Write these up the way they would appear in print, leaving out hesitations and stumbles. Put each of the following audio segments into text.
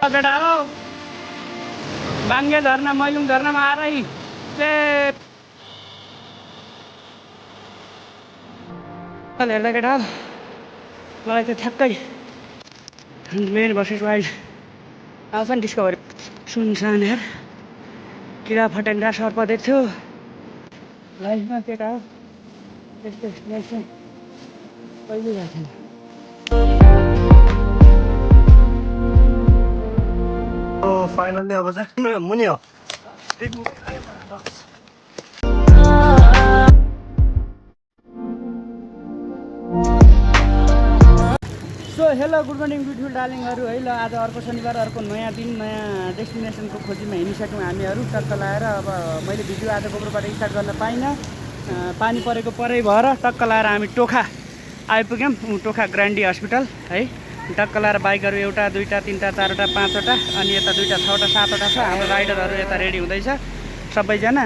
केटा हो बाङ्गे झरना मैलुङ झरनामा आएर हेर्दा केटा मलाई त ठ्याक्कै मेन भर्सेस वाइल्ड आउँछ नि डिस्कभरी सुनसान हेर किरा फट्याङ्ग्रा सर्प देख्थ्यो लाइफमा केटा हो त्यस्तो एक्सपिरियन्स चाहिँ कहिले भएको थिएन। फाइनली अब चाहिँ मुनि हो सो हेलो गुड मर्निङ ब्युटिफुल डार्लिङहरू है ल आज अर्को शनिबार अर्को नयाँ दिन नयाँ डेस्टिनेसनको खोजीमा हिँडिसक्यौँ हामीहरू टक्क लाएर अब मैले भिडियो आज गोब्रोबाट स्टार्ट गर्न पाइनँ पानी परेको परै भएर टक्क लाएर हामी टोखा आइपुग्यौँ टोखा ग्रान्डी हस्पिटल है टक्क लाएर बाइकहरू एउटा दुईवटा तिनवटा चारवटा पाँचवटा अनि यता दुईवटा छवटा सातवटा छ हाम्रो राइडरहरू यता रेडी हुँदैछ सबैजना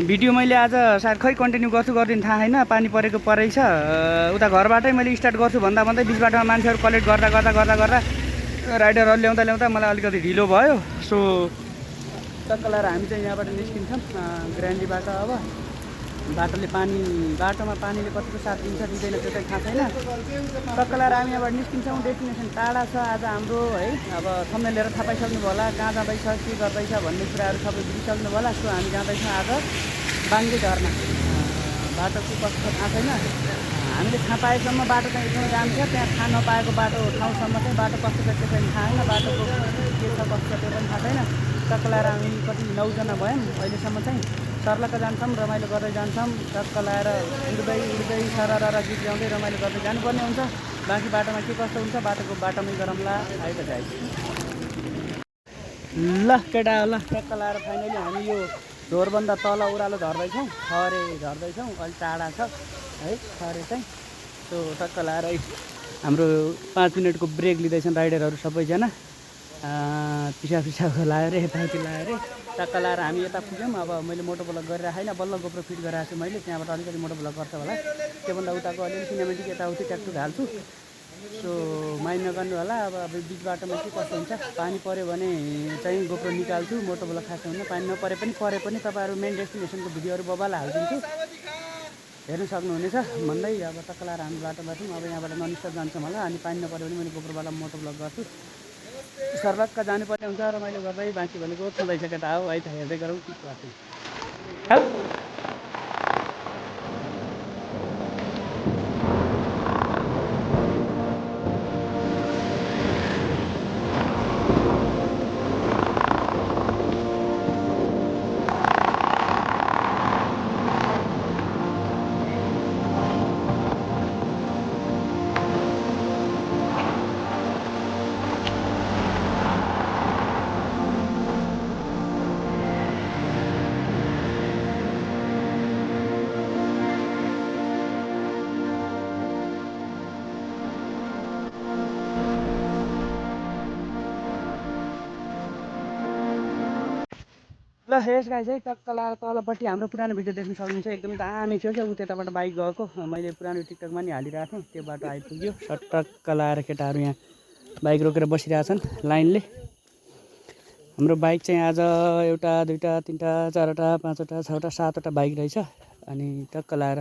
भिडियो मैले आज सायद खै कन्टिन्यू गर्छु गर्दिन थाहा छैन पानी परेको परै छ उता घरबाटै मैले स्टार्ट गर्छु भन्दा भन्दै बिच बाटोमा मान्छेहरू कलेक्ट गर्दा राइडरहरू ल्याउँदा मलाई अलिकति ढिलो भयो सो टक्क लाएर हामी चाहिँ यहाँबाट निस्किन्छौँ ग्रान्डीबाट अब बाटोमा पानीले कतिको साथ दिन्छ दिँदैन त्यो चाहिँ थाहा छैन टक्क लाएर हामी यहाँबाट निस्किन्छौँ डेस्टिनेसन टाढा छ आज हाम्रो है अब थम्बनेल लिएर थाहा पाइसक्नु होला कहाँ जाँदैछ के गर्दैछ भन्ने कुराहरू सबै बुझिसक्नु होला सो हामी जाँदैछौँ आज बाङ्गे झरना बाटोको कस्तो थाहा छैन हामीले थाहा पाएसम्म बाटो चाहिँ एकदमै जान्छ त्यहाँ थाहा नपाएको ठाउँसम्म चाहिँ बाटो कस्तो छ त्यो पनि थाहा छैन बाटोको के छ कस्तो छ त्यो पनि थाहा छैन टक्क लाएर हामी कति 9 जना भयौँ अहिलेसम्म चाहिँ सर्लक्क जान्छौँ रमाइलो गर्दै जान्छौँ टक्क लाएर उड्दै सरर गीत गाउँदै रमाइलो गर्दै जानुपर्ने हुन्छ बाँकी बाटोमा के कस्तो हुन्छ बाटोमै गरौँला आएको चाहिँ ल केटा ल टक्क लाएर फाइनली हामी यो ढोरभन्दा तल उरालो झर्दैछौँ खरे झर्दैछौँ अलिक टाढा छ है खरे चाहिँ सो टक्क लाएर हाम्रो 5 मिनटको ब्रेक लिँदैछन् राइडरहरू सबैजना पिसाब लाएर यताउति लाएर टक्क लाएर हामी यता पुग्यौँ अब मैले मोटो ब्लग गरिरहेको छैन बल्ल गोप्रो फिट गरिरहेको छु मैले त्यहाँबाट अलिकति मोटो ब्लग गर्छ होला त्योभन्दा उताको अलिअलि सिनेमेटिक यताउति ट्याक्टुक हाल्छु सो माइन्ड नगर्नु होला अब बिच बाटोमा के कस्तो हुन्छ पानी पऱ्यो भने चाहिँ गोप्रो निकाल्छु मोटो ब्लग खास हुन्न पानी नपरे पनि तपाईँहरू मेन डेस्टिनेसनको भिडियोहरू बबाल हालिदिन्छु हेर्नु सक्नुहुनेछ भन्दै अब टक्क लाएर हामी बाटोमा छौँ अब यहाँबाट ननिस्टप जान्छौँ होला अनि पानी नपऱ्यो भने मैले गोप्रोबाट मोटो ब्लग गर्छु सर्लक्क जानुपर्ने हुन्छ रमाइलो गर्दै बाँकी भनेको छँदैछ केटा हो है त हेर्दै गरौँ के गर्छु ल यस गाई चाहिँ टक्क लाएर तलपट्टि हाम्रो पुरानो भिडियो देख्न सक्नुहुन्छ एकदमै दामी थियो क्या उ त्यताबाट बाइक गएको मैले पुरानो टिकटकमा नि हालिरहेको थिएँ त्यो बाटो आइपुग्यो टक्क लाएर केटाहरू यहाँ बाइक रोकेर बसिरहेछन् लाइनले हाम्रो बाइक चाहिँ आज एउटा दुईवटा तिनवटा चारवटा पाँचवटा छवटा सातवटा बाइक रहेछ अनि टक्क लाएर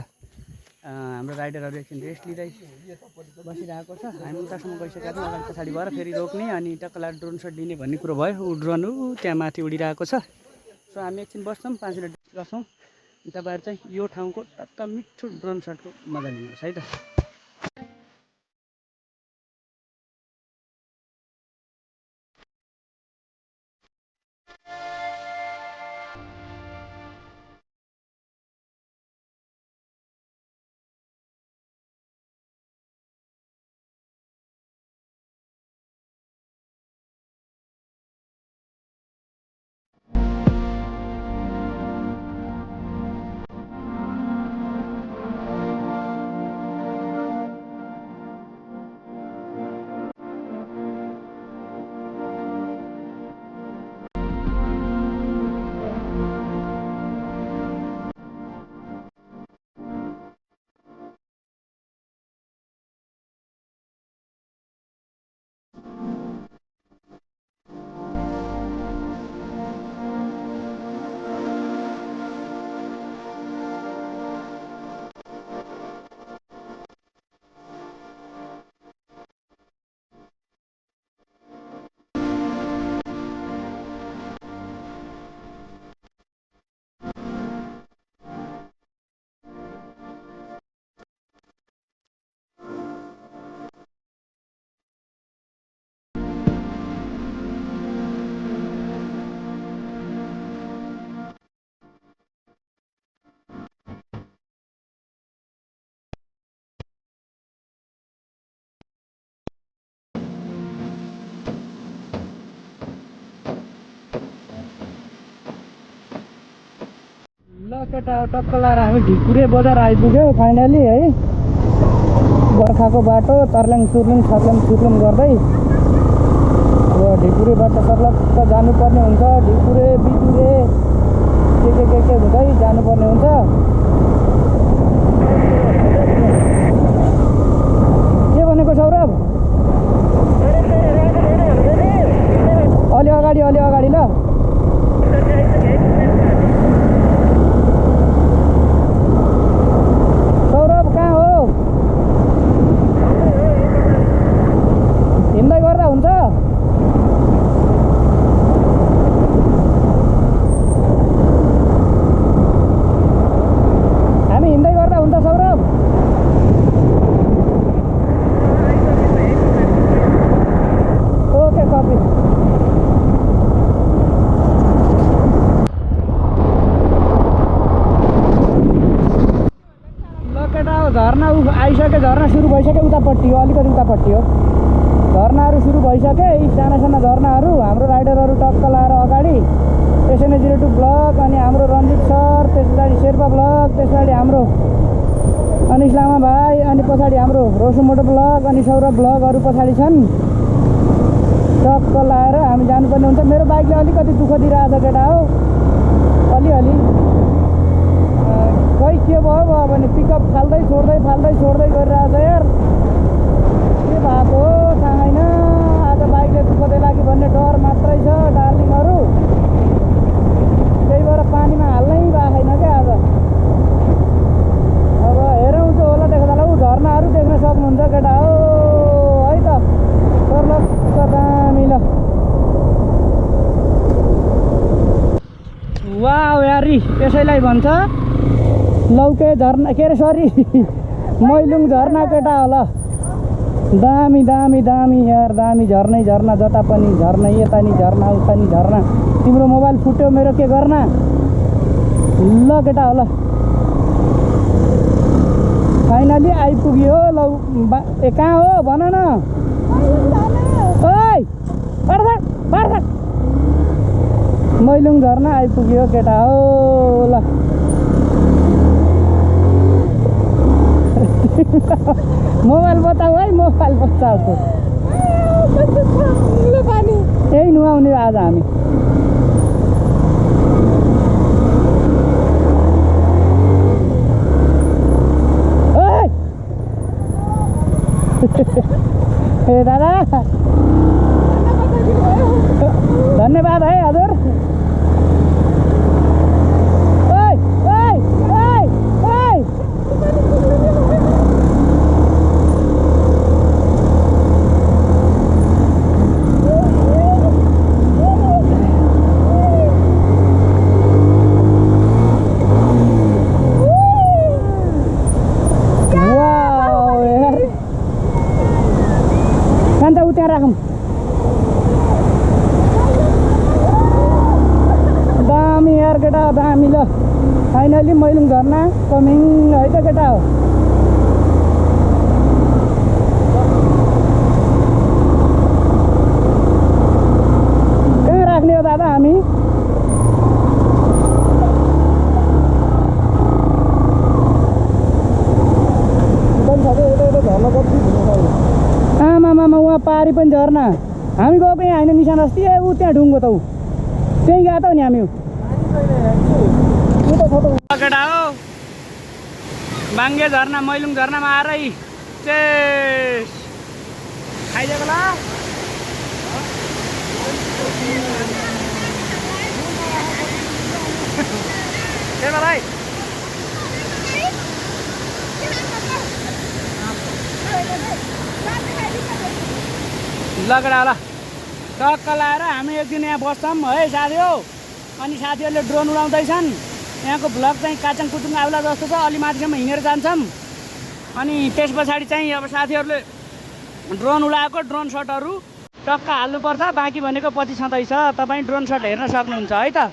हाम्रो राइडरहरू एकछिन रेस्ट लिँदै बसिरहेको छ हामी उतासम्म गइसकेका छौँ अगाडि पछाडि भएर फेरि रोक्ने अनि टक्क लाएर ड्रोन सट लिने भन्ने कुरो भयो ड्रोन त्यहाँ माथि उडिरहेको छ सो हामी एकछिन बस्छौँ 5 मिनट गर्छौँ तपाईँहरू चाहिँ यो ठाउँको टक्क मिठो ड्रोन सटको मजा लिनुहोस् है त ल केटा टक्क लाएर हामी ढिकुरे बजार आइपुग्यो फाइनली है। बर्खाको बाटो तर्ल्याङ चुर्लुङ छर्ल्याङ चुर्लुङ गर्दै अब ढिकुरेबाट सर्लक्क जानुपर्ने हुन्छ। ढिकुरे बिटुरे के हुँदै जानुपर्ने हुन्छ। के भनेको सौरभ? अलि अगाडि ल। सौरभ कहाँ हो? हिँड्दै गर्दा हुन्छ? हामी हिँड्दै गर्दा हुन्छ सौरभ? Okay copy. झर्ना आइसक्यो, झर्ना सुरु भइसक्यो। उतापट्टि हो, अलिकति उतापट्टि हो। झर्नाहरू सुरु भइसके। यी साना साना झर्नाहरू। हाम्रो राइडरहरू टक्क लाएर अगाडि SNA02 ब्लग, अनि हाम्रो रञ्जित सर, त्यस पछाडि शेर्पा ब्लग, त्यस पछाडि हाम्रो अनिस लामा भाइ, अनि पछाडि हाम्रो रोसुमोटो ब्लग, अनि सौरभ ब्लगहरू पछाडि छन्। टक्क लाएर हामी जानुपर्ने हुन्छ। मेरो बाइकले अलिकति दुःख दिइरहेको छ केटा हो, अलिअलि। खै के भयो भने पिकअप फाल्दै छोड्दै गरिरहेको छ यार। के भएको हो थाहा छैन। आज बाइकले दुःख देला कि भन्ने डर मात्रै छ डार्लिङहरू। त्यही भएर पानीमा हाल्नै भएको छैन क्या आज। अब हेरौँ त होला देख्दा ऊ झर्नाहरू देख्न सक्नुहुन्छ केटा हो है त। सर्लक्क दामी ल। वाउ यारी, त्यसैलाई भन्छ लौके झर्ना, के अरे सरी मैलुङ झर्ना केटा होला। दामी दामी दामी यार, दामी झर्नै झर्ना। जता पनि झर्ना, यता नि झर्ना, उता नि झर्ना। तिम्रो मोबाइल फुट्यो, मेरो के गर्ना। ल केटा होला, फाइनली आइपुग्यो। लौ कहाँ हो भन न। ओइ पर्छ मैलुङ झर्ना आइपुग्यो केटा हो। ल मोबाइल बचाऊ है, मोबाइल बचाऊ। यही नुहाउने आज हामी। ए दादा धन्यवाद है हजुर। दामी यार केटा, दामी ल। फाइनली मैलुङ झर्ना कमिङ है त केटा हो। कहाँ राख्ने हो दादा हामी? आमामामा उहाँ पारी पनि झर्ना। हामी गएको यहाँ होइन निशान अस्ति। ए ऊ त्यहाँ ढुङ्गो त ऊ त्यहीँ गएको त नि हामी। केटा हो बाङ्गे झर्ना, मैलुङ झर्नामा आएर चेस खाइदिएको ल। के भाइ लगेर होला टक्क लाएर हामी एकदिन यहाँ बस्छौँ है साथी हो। अनि साथीहरूले ड्रोन उडाउँदैछन्। यहाँको भ्लग चाहिँ काचाङ कुचुङ आउला जस्तो छ। अलि माथिसम्म हिँडेर जान्छौँ। अनि त्यस पछाडि चाहिँ अब साथीहरूले ड्रोन उडाएको ड्रोन सटहरू टक्क हाल्नुपर्छ। बाँकी भनेको पछि छँदैछ। तपाईँ ड्रोन सट हेर्न सक्नुहुन्छ है त।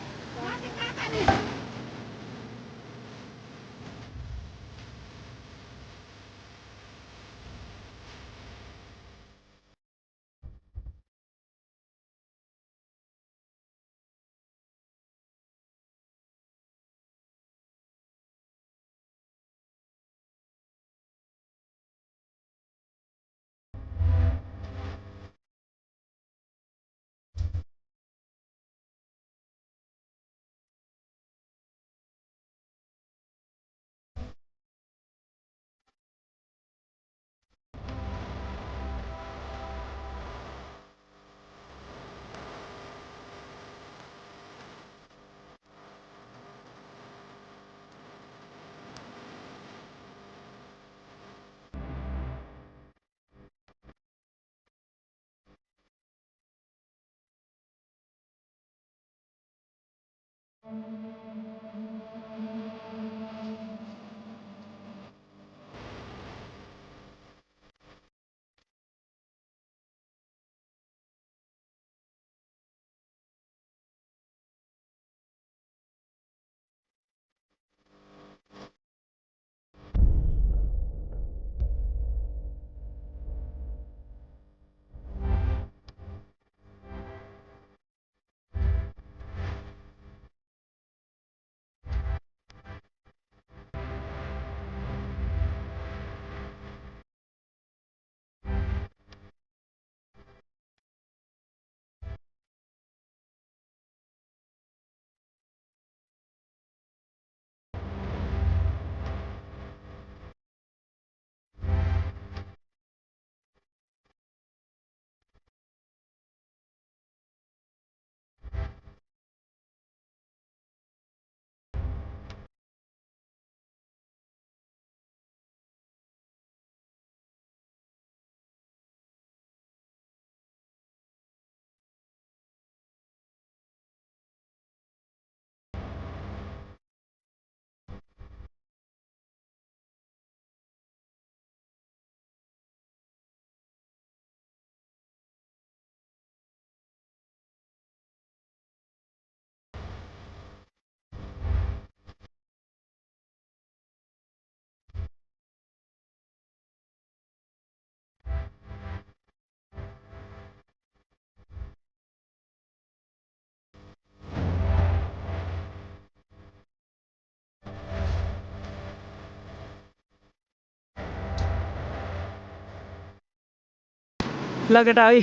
ल केटा है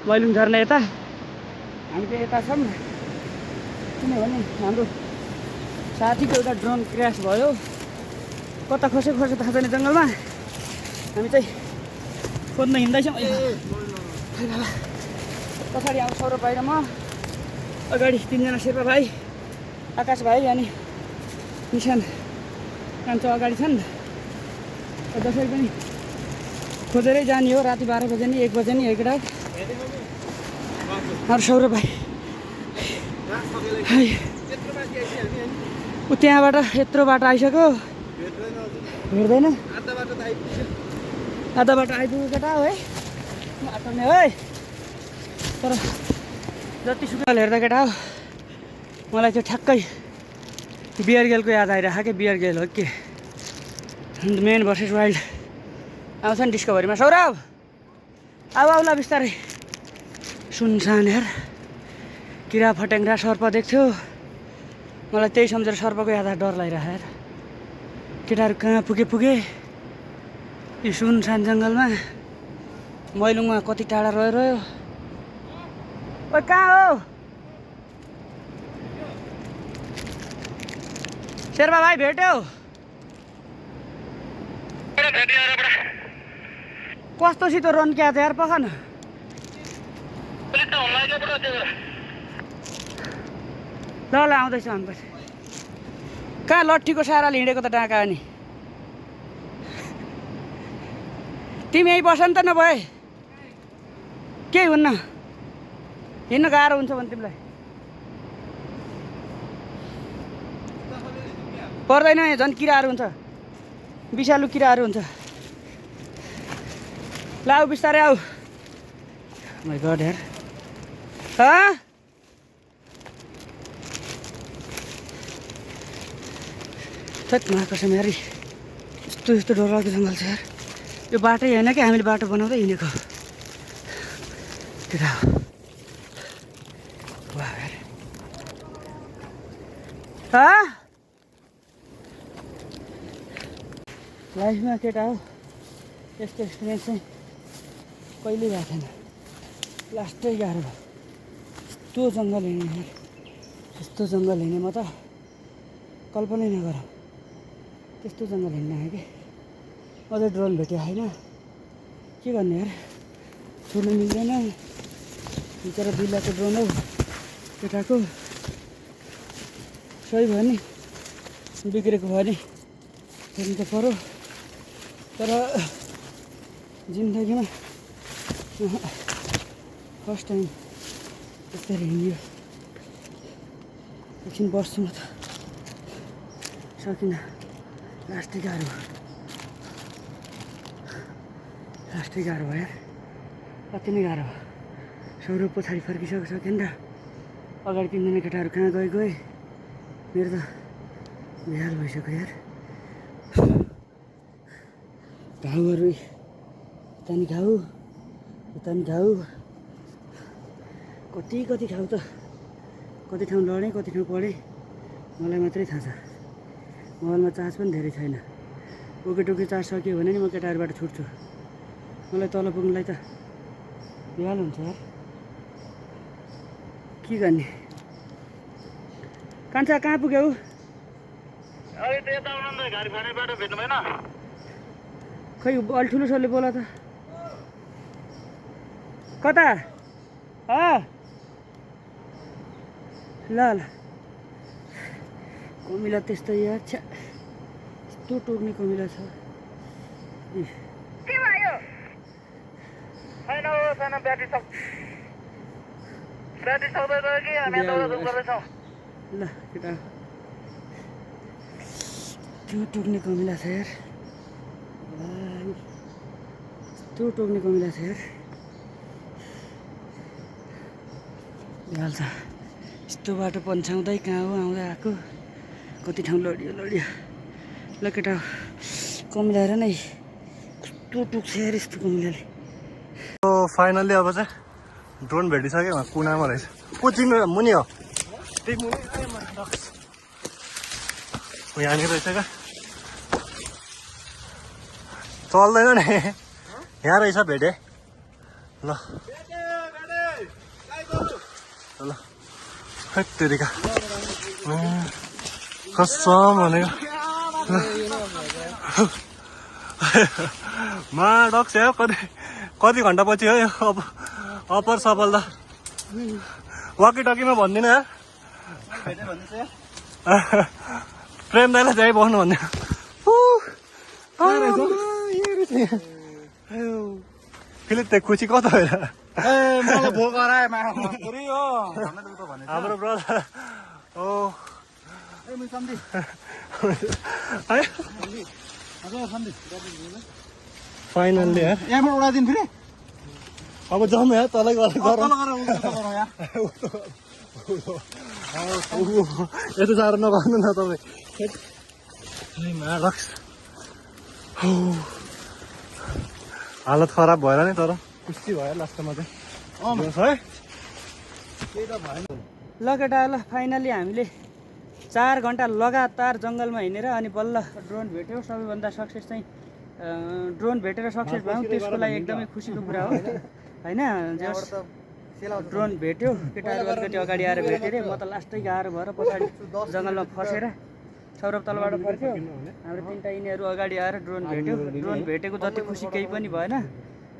भैलुङ झर्ने यता हामी चाहिँ यता छौँ किनभने हाम्रो साथीको एउटा ड्रोन क्र्यास भयो कता खसेको थाहा छैन जङ्गलमा हामी चाहिँ खोज्न हिँड्दैछौँ पछाडि आउँछ सौरभ भाइ र म अगाडि 3 जना शेर्पा भाइ आकाश भाइ अनि निशान कान्छो अगाडि छन् जसरी पनि खोजेरै जाने हो राति 12 बजे नि 1 बजे नि एकटा अरू सौरभ भाइ ऊ त्यहाँबाट यत्रो बाटो आइसक्यो भेट्दैन आधा बाटो आइपुग्यो केटा हो है आटोमे है तर जतिसुकै हेर्दा केटा हो मलाई त्यो ठ्याक्कै बियर गेलको याद आइरहेको के बियर गेल हो के मेन भर्सेस वाइल्ड आउँछ नि डिस्कभरीमा सौरभ आऊ आउला बिस्तारै सुनसान यार किरा फट्याङ्ग्रा सर्प देख्थ्यो मलाई त्यही सम्झेर सर्पको याद डर लागिरहेको यार केटाहरू कहाँ पुगे यो सुनसान जङ्गलमा मैलुङमा कति टाढा रह्यो ओ कहाँ हो शेर्पा भाइ भेट्यो कस्तोसित रन क्या यार पखन ल आउँदैछु हामी पछि कहाँ लट्ठीको साराले हिँडेको त डाँका अनि तिमी यहीँ बस नि त नभए केही हुन्न हिँड्न गाह्रो हुन्छ भने तिमीलाई पर्दैन झन् किराहरू हुन्छ विषालु किराहरू हुन्छ ल आऊ बिस्तारै आऊ माइ गॉड यार थैट कसम यार यस्तो डरलाग्दो जङ्गल छ यार यो बाटै होइन कि हामीले बाटो बनाउँदै हिँडेको केटा हो वाह यार लाइफमा केटा हो यस्तो एक्सपिरियन्स चाहिँ कहिल्यै भएको थिएन लास्टै गाह्रो भयो यस्तो जङ्गल हिँड्ने यार यस्तो जङ्गल हिँड्ने म त कल्पनै नगरौँ त्यस्तो जङ्गल हिँड्न आएँ कि अझै ड्रोन भेट्यो होइन के गर्ने यार छोड्नु मिल्दैन बिचरा बिल्लाको ड्रोन हौ केटाको सही भयो नि बिग्रेको भयो नि छोड्नु त पऱ्यो तर जिन्दगीमा फर्स्ट टाइम त्यसरी हिँड्यो एकछिन बस्छु म त सकिनँ लास्टै गाह्रो भयो यार कति नै गाह्रो भयो सौरभ पछाडि फर्किसक्यो सकेन र अगाडि 3 जना केटाहरू कहाँ गए मेरो त बेहाल भइसक्यो यार घाउहरू यता नि घाउ उता नि घाउ कति घाउ त कति ठाउँ लडेँ कति ठाउँ पढेँ मलाई मात्रै थाहा छ मोबाइलमा चार्ज पनि धेरै छैन ओकेटोके चार्ज सक्यो भने नि म केटाहरूबाट छुट्छु मलाई तल पुग्नुलाई त बेहाल हुन्छ यार के गर्ने कान्छा कहाँ पुग्यौ खै अलि ठुलो सरले बोला त कता ल कमिला त्यस्तो यार छ्या यस्तो टोक्ने कमिला छ के भयो छैन हो छैन ब्याट्री सक्दै गयो कि हामी दौडधुप गर्दैछौँ ल केटा त्यो टोक्ने कमिला छ यार यस्तो टोक्ने कमिला छ यार हाल्छ यस्तो बाटो पन्छाउँदै कहाँ हो आउँदा आएको कति ठाउँ लडियो ल केटा कमिलाएर नै कस्तो टोक्छ यार यस्तो कमिलाले फाइनल्ली अब चाहिँ ड्रोन भेटिसक्यो वहाँ कुनामा रहेछ को तिम्रो मुनि हो त्यही मुनि यहाँनिर रहेछ क्या चल्दैन नि यहाँ रहेछ भेटे ल ल हेत्तेरिका कसम भनेको मा डक्स हो कति घन्टा पछि हो यो अपर सफलता वाकी टकीमा भन्दिनँ यार प्रेम दाइलाई चाहिँ बस्नु भन्ने फिलिप त्यो खुसी कता भएर हाम्रो ब्रदर ओ फाइनल्ली यार यहाँबाट उडाइदिनु फेरि अब जाउँ यार तलै गरेर यस्तो साह्रो नगर्नु न तपाईँ हालत खराब भएर नि तर खुसी भयो लास्टमा चाहिँ ल केटा ल फाइनली हामीले 4 घन्टा लगातार जङ्गलमा हिँडेर अनि बल्ल ड्रोन भेट्यौँ सबैभन्दा सक्सेस चाहिँ ड्रोन भेटेर सक्सेस भयौँ त्यसको लागि एकदमै खुसीको कुरा हो होइन ड्रोन भेट्यो केटाहरू अलिकति अगाडि आएर भेटेँ अरे म त लास्टै गाह्रो भएर पछाडि जङ्गलमा फसेर सौरभ तलबाट फर्क्यो हाम्रो 3टा यिनीहरू अगाडि आएर ड्रोन भेटेको जति खुसी केही पनि भएन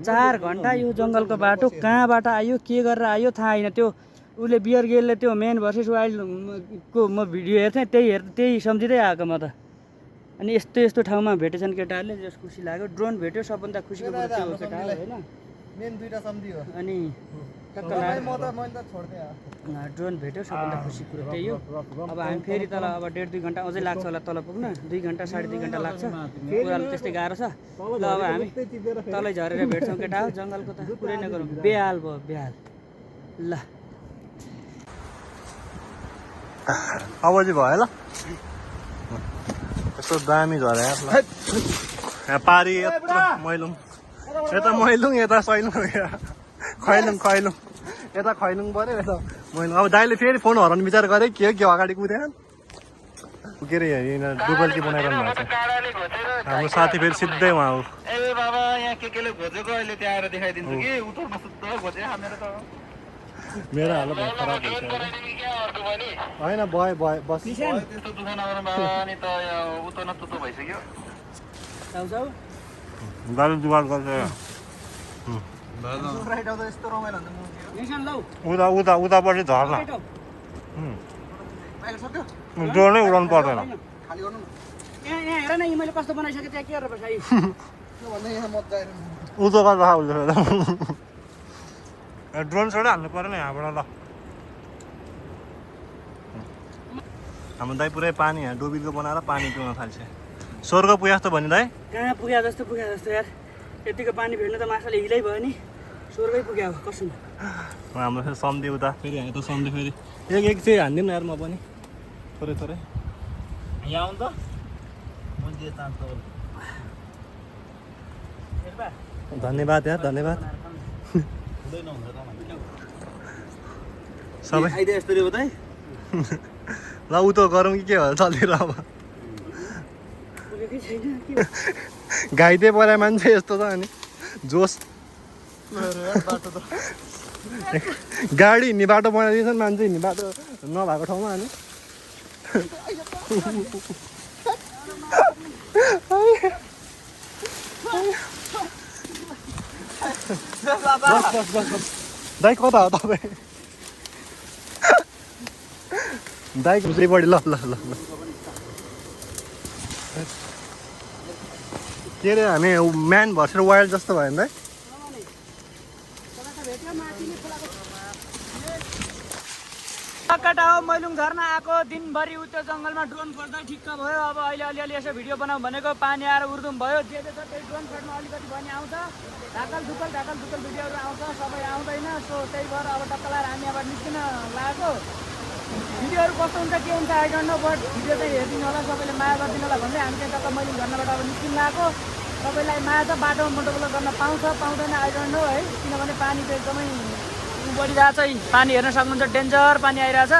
4 घन्टा यो जङ्गलको बाटो कहाँबाट आयो के गरेर आयो थाहा छैन त्यो उसले बियर गेलले त्यो मेन भर्सेस वाइल्डको म भिडियो हेर्थेँ त्यही सम्झिँदै आएको म त अनि यस्तो ठाउँमा भेटेछन् केटाहरूले जस खुसी लाग्यो ड्रोन भेट्यो सबभन्दा खुसीको कुरा त्यो हो केटा होइन मेन दुईटा सम्झियो अनि टक्क ड्रोन भेट्यो सबभन्दा खुसी कुरो त्यही हो अब हामी फेरि तल अब 1.5-2 घन्टा अझै लाग्छ होला तल पुग्न 2 घन्टा 2.5 घन्टा लाग्छ कुरा त्यस्तै गाह्रो छ ल अब हामी तलै झरेर भेट्छौँ केटा हो जङ्गलको त कुरै नगरौँ बेहाल भयो बेहाल ल अब चाहिँ भयो ल कस्तो दामी झरे यहाँ पारी यत्रो मैलुङ यता मैलुङ यता सैलुङ खैलुङ यता खैलुङ पऱ्यो यता मैलुङ अब दाइले फेरि फोन हराउनु विचार गरे के अगाडि कुदेन के अरे यिनीहरू डुबल्की बनाइरहनु भएको छ हाम्रो साथी फेरि सिधै उहाँ हो ए बाबा यहाँ केले खोजेको अहिले त्यहाँ आएर देखाइदिन्छु कि उतरमा शुद्ध खोजे मेरो त मेरो हालत खराब भइसक्यो होइन भयो बस त्यस्तो दुःख नगर्नु बाबा अनि त उतो न तुतो भइसक्यो जाऊ गाडी जुगाड गर्छ राइट आउँदा यस्तो रमाइलो हुन्छ उतापट्टि झर्ना बाइक सक्यो ड्रोनै उडाउनु पर्दैन खाली गर्नु न यहाँ हेर न मैले कस्तो बनाइसकेँ त्यहाँ के गरेर बसाइ भन्दा यहाँ मजा आएर उतो गर्दा ड्रोन छोडै हाल्नु पऱ्यो नि यहाँबाट ल हाम्रो दाइ पुरै पानी यहाँ डुबिलको बनाएर पानी पिउन थाल्छ स्वर्ग पुगे जस्तो भन्यो दाइ कहाँ पुग्या जस्तो यार यतिको पानी भेट्नु त माछाले हिलै भयो नि स्वर्गै पुग्या हो कसम हाम्रो फेरि सम्झे उता फेरि यता सम्झे फेरि एक चाहिँ हान्दिउँ न यार म पनि थोरै थोरै यहाँ आउनु त मुन्जे चान्स धन्यवाद यार धन्यवाद हुँदैन हुन्छ त सबै आइदिए यस्तो रे उतै ल उ त गरौँ कि के भयो चलेर अब पुगेकै छैन के घाइते परे मान्छे यस्तो छ अनि जोस बाटो त गाडी हिँड्ने बाटो बनाइदिन्छन् मान्छे हिँड्ने बाटो नभएको ठाउँमा अनि दाइ कता हो तपाईँ दाइको बढी ल ल ल ल के अरे हामी म्यान भर्सेर वाइल्ड जस्तो भयो नि दाइ केटा हो मैलुङ झर्ना आएको दिनभरि उतो जङ्गलमा ड्रोन फोड्दै ठिक्क भयो अब अहिले अलिअलि यसो भिडियो बनाऊ भनेको पानी आएर उर्दुम भयो जे छ त्यही ड्रोन फोड्न अलिकति पनि आउँछ ढाकल धुकल भिडियोहरू आउँछ सबै आउँदैन सो त्यही भएर अब टक्क लाएर हामी अब निस्किन लागेको भिडियोहरू कस्तो हुन्छ के हुन्छ I don't know but video चाहिँ हेरिदिनु होला सबैले माया गरिदिनु होला भन्दै हामी चाहिँ टक्क मैलुङ झर्नाबाट अब निस्किन लागेको सबैलाई माया छ बाटोमा मोटोबोलो गर्न पाउँछ पाउँदैन आई डोन्ट नो है किनभने पानी चाहिँ एकदमै बढिरहेछ पानी हेर्न सक्नुहुन्छ डेन्जर पानी आइरहेछ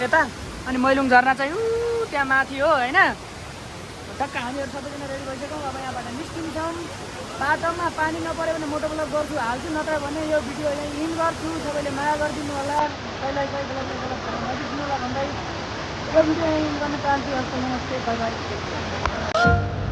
यता अनि मैलुङ झर्ना चाहिँ ऊ त्यहाँ माथि हो होइन टक्क हामीहरू सबैजना रेडी भइसक्यौँ अब यहाँबाट निस्किन्छौँ बाटोमा पानी नपऱ्यो भने मोटोब्लग गर्छु हाल्छु नत्र भने यो भिडियो यहाँ इन गर्छु सबैले माया गरिदिनु होला पहिला नजिदिनु होला भन्दै यो भिडियो इन गर्न चाहन्छु नमस्ते बाई बाई